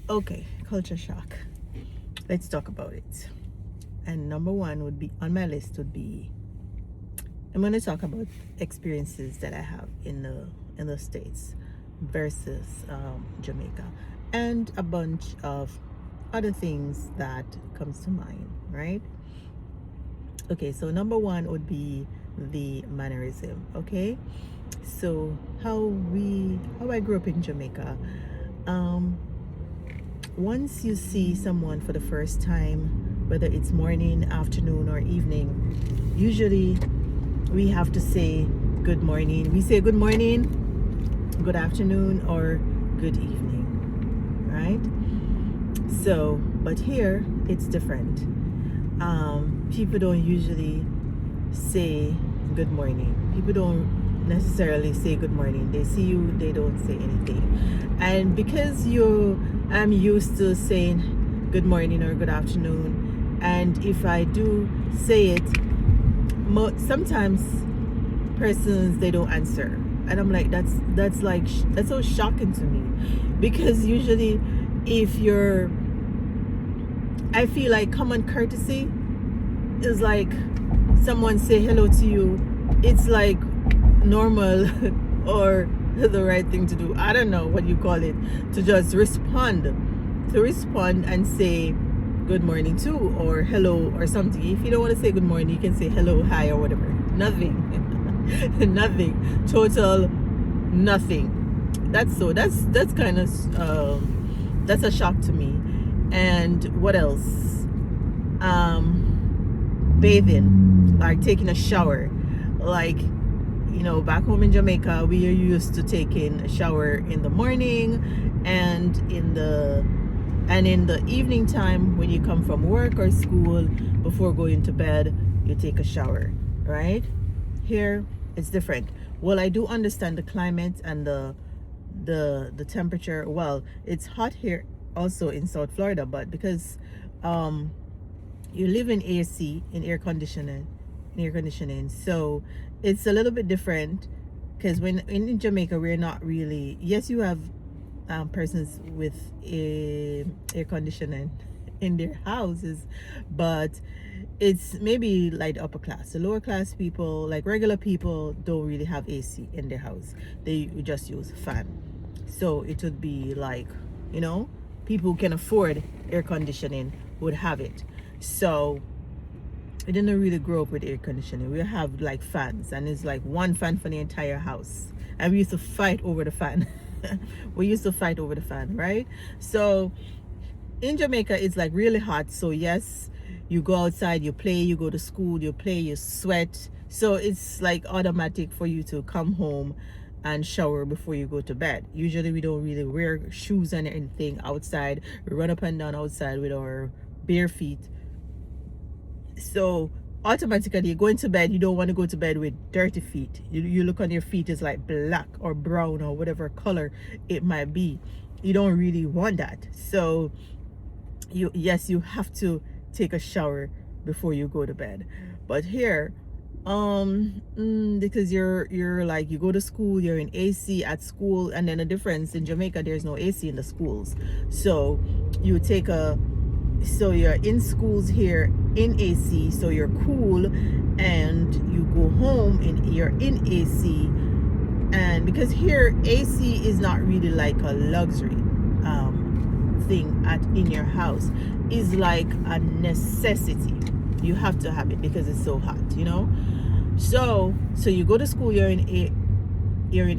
Okay, culture shock. Let's talk about it. And number one would be on my list would be I'm going to talk about experiences that I have in the States versus Jamaica, and a bunch of other things that comes to mind, right? Okay, so number one would be the mannerism. Okay, so how I grew up in Jamaica. Um, Once you see someone for the first time, whether it's morning, afternoon, or evening, usually we have to say good morning. We say good morning, good afternoon, or good evening, right? So, but here it's different. People don't usually say good morning. People don't necessarily say good morning. They see you, they don't say anything. And because I'm used to saying good morning or good afternoon, and if I do say it, sometimes persons they don't answer, and I'm like that's so shocking to me, because usually if you're I feel like common courtesy is like someone say hello to you, it's like normal or the right thing to do. I don't know what you call it, to just respond and say good morning too, or hello or something. If you don't want to say good morning, you can say hello, hi, or whatever. Nothing. Nothing, total nothing. That's kind of that's a shock to me. And what else? Bathing, like taking a shower, like back home in Jamaica we are used to taking a shower in the morning and in the evening time when you come from work or school. Before going to bed, you take a shower, right? Here it's different. Well, I do understand the climate and the temperature. Well, it's hot here also in South Florida, but because you live in AC, in air conditioning, so it's a little bit different. Because when in Jamaica we're not really, yes, you have persons with air conditioning in their houses, but it's maybe like the upper class. The lower class people, like regular people, don't really have AC in their house. They just use fan. So it would be like, people who can afford air conditioning would have it. So I didn't really grow up with air conditioning. We have like fans, and it's like one fan for the entire house. And we used to fight over the fan. We used to fight over the fan, right? So in Jamaica, it's like really hot. So yes, you go outside, you play, you go to school, you play, you sweat. So it's like automatic for you to come home and shower before you go to bed. Usually we don't really wear shoes and anything outside. We run up and down outside with our bare feet. So automatically you're going to bed, you don't want to go to bed with dirty feet. You look on your feet, it's like black or brown or whatever color it might be. You don't really want that. So you have to take a shower before you go to bed. But here because you're like, you go to school, you're in AC at school, and then the difference in Jamaica, there's no AC in the schools. So you're in schools here in AC, so you're cool, and you go home and you're in AC. And because here AC is not really like a luxury thing in your house, is like a necessity. You have to have it because it's so hot, so you go to school, you're in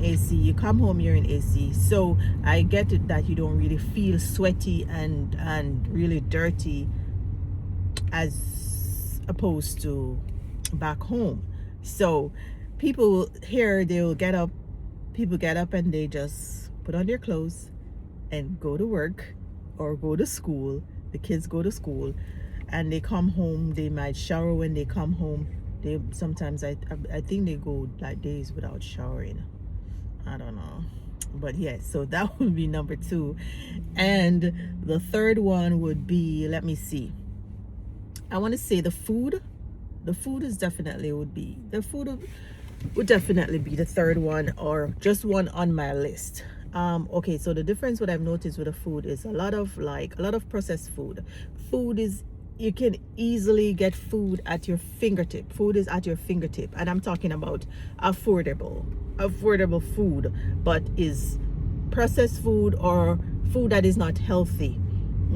AC, you come home, you're in AC. So I get it that you don't really feel sweaty and really dirty as opposed to back home. So people here, people get up and they just put on their clothes and go to work or go to school. The kids go to school and they come home. They might shower when they come home. They sometimes I think they go like days without showering. I don't know, but yes, so that would be number two. And the third one would be, let me see, I want to say the food. The food would definitely be the third one, or just one on my list. Okay, so the difference what I've noticed with the food is a lot of processed food. Food is, you can easily get food at your fingertip. Food is at your fingertip, and I'm talking about affordable food, but is processed food or food that is not healthy.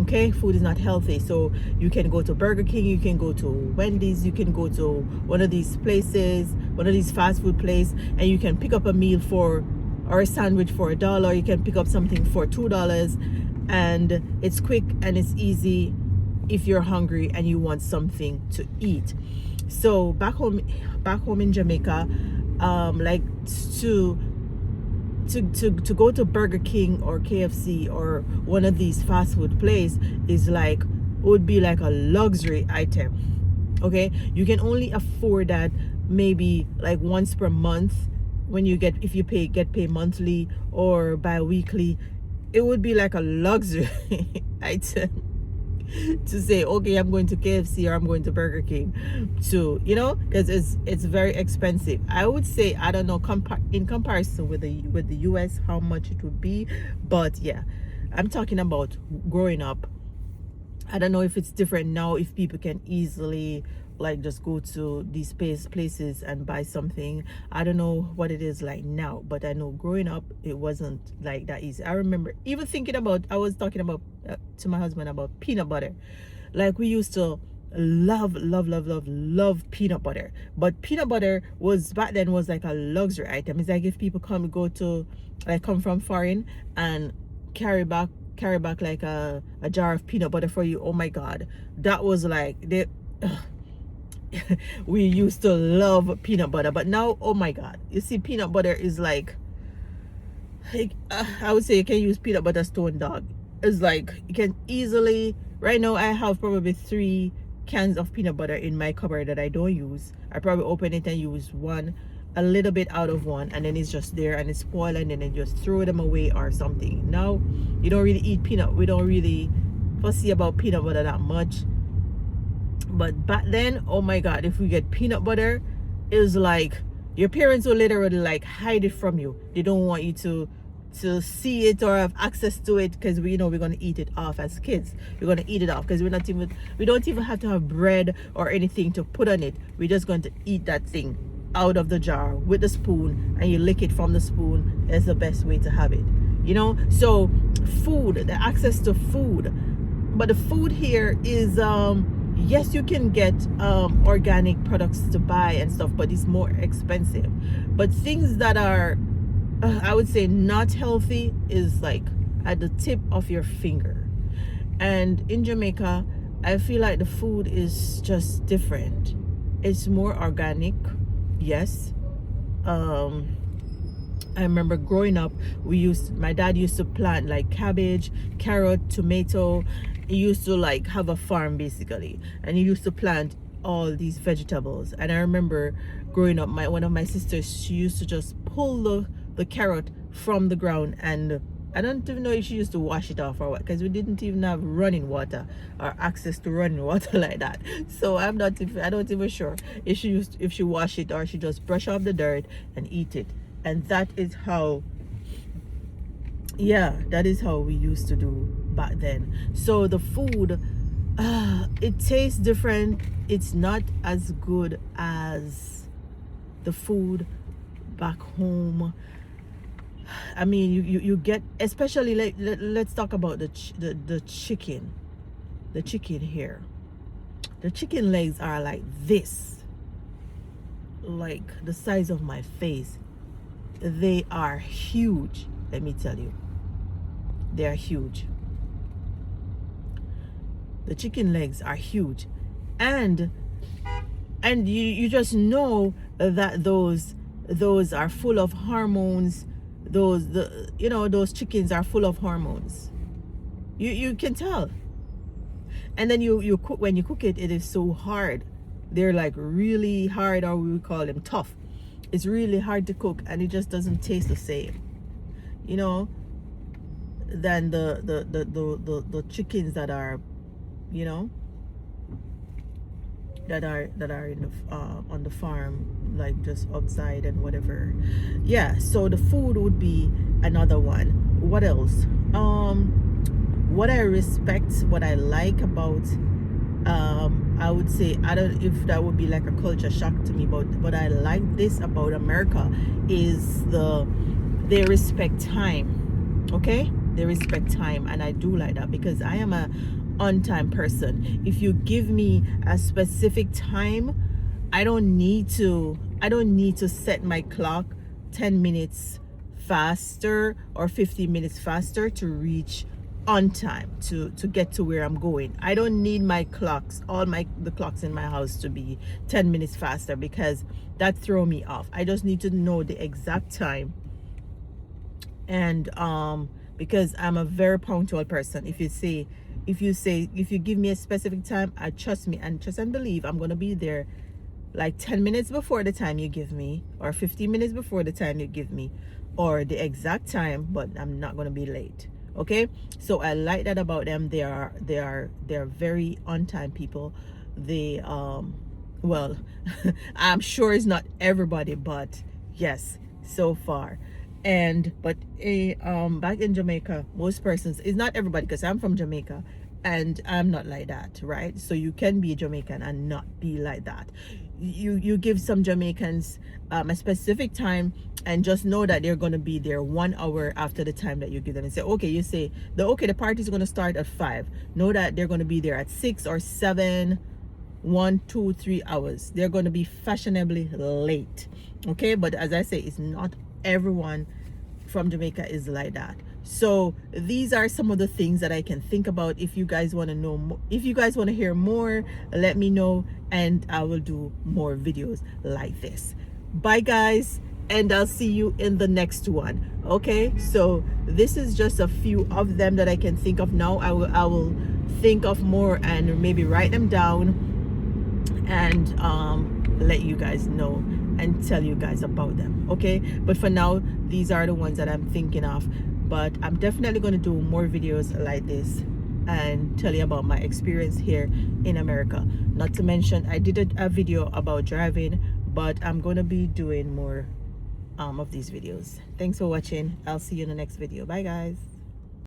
Okay, food is not healthy. So you can go to Burger King, you can go to Wendy's, you can go to one of these places, one of these fast food places, and you can pick up a meal for, or a sandwich for $1. You can pick up something for $2, and it's quick and it's easy if you're hungry and you want something to eat. So back home in Jamaica, like to to go to Burger King or KFC or one of these fast food places is like, would be like a luxury item. Okay, you can only afford that maybe like once per month, when you get, if you get paid monthly or bi-weekly. It would be like a luxury item to say, okay, I'm going to KFC or I'm going to Burger King, to, because it's very expensive. I would say, I don't know, in comparison with the US, how much it would be, but yeah, I'm talking about growing up. I don't know if it's different now, if people can easily like just go to these places and buy something. I don't know what it is like now, but I know growing up it wasn't like that easy. I remember even thinking about, I was talking about to my husband about peanut butter. Like, we used to love peanut butter, but peanut butter was, back then, was like a luxury item. It's like if people come from foreign and carry back like a jar of peanut butter for you. Oh my god, that was like we used to love peanut butter. But now, oh my god, you see, peanut butter is like I would say you can use peanut butter stone, dog. It's like you can easily, right now I have probably 3 cans of peanut butter in my cupboard that I don't use. I probably open it and use one, a little bit out of one, and then it's just there and it's spoiled, and then I just throw them away or something. Now you don't really eat peanut, we don't really fussy about peanut butter that much. But back then, oh my god, if we get peanut butter, it was like your parents will literally like hide it from you. They don't want you to see it or have access to it, because we're going to eat it off as kids. We're going to eat it off because we don't even have to have bread or anything to put on it. We're just going to eat that thing out of the jar with the spoon, and you lick it from the spoon. Is the best way to have it, so food, the access to food. But the food here is yes, you can get organic products to buy and stuff, but it's more expensive. But things that are I would say not healthy is like at the tip of your finger. And in Jamaica, I feel like the food is just different. It's more organic, yes. I remember growing up, my dad used to plant like cabbage, carrot, tomato. He used to like have a farm basically, and he used to plant all these vegetables. And I remember growing up, one of my sisters, she used to just pull the carrot from the ground, and I don't even know if she used to wash it off or what, because we didn't even have running water or access to running water like that. So I don't even sure if she wash it or she just brush off the dirt and eat it. And that is how we used to do back then. So the food, it tastes different. It's not as good as the food back home. I mean, you get, especially let's talk about the chicken. The chicken here, the chicken legs are like this, like the size of my face. They are huge, let me tell you. They are huge. The chicken legs are huge, and you just know that those are full of hormones. Those chickens are full of hormones. You can tell. And then you cook, when you cook it, it is so hard. They're like really hard, or we would call them tough. It's really hard to cook, and it just doesn't taste the same, than the chickens that are, that are in the on the farm like just outside and whatever. Yeah, so the food would be another one. What else? What I respect, what I like about, I would say, I don't if that would be like a culture shock to me, but what I like this about America is they respect time. Okay, they respect time, and I do like that because I am a on time person. If you give me a specific time, I don't need to set my clock 10 minutes faster or 15 minutes faster to reach on time to get to where I'm going. I don't need my clocks, the clocks in my house to be 10 minutes faster, because that throw me off. I just need to know the exact time. And because I'm a very punctual person. If you give me a specific time, I trust and believe I'm going to be there like 10 minutes before the time you give me, or 15 minutes before the time you give me, or the exact time, but I'm not going to be late. Okay, so I like that about them. They're very on time people. They well, I'm sure it's not everybody, but yes, so far. And but back in Jamaica, most persons, it's not everybody, because I'm from Jamaica and I'm not like that, right? So you can be Jamaican and not be like that. You give some Jamaicans a specific time, and just know that they're going to be there 1 hour after the time that you give them, and say, okay, you say the party's going to start at 5. Know that they're going to be there at 6 or 7, 1, 2, 3 hours. They're going to be fashionably late. Okay, but as I say, it's not everyone from Jamaica is like that. So these are some of the things that I can think about. If you guys want to know more, if you guys want to hear more, let me know, and I will do more videos like this. Bye guys, and I'll see you in the next one. Okay, so this is just a few of them that I can think of now. I will think of more and maybe write them down and let you guys know and tell you guys about them. Okay, but for now, these are the ones that I'm thinking of, but I'm definitely going to do more videos like this and tell you about my experience here in America. Not to mention, I did a video about driving, but I'm going to be doing more of these videos. Thanks for watching. I'll see you in the next video. Bye guys.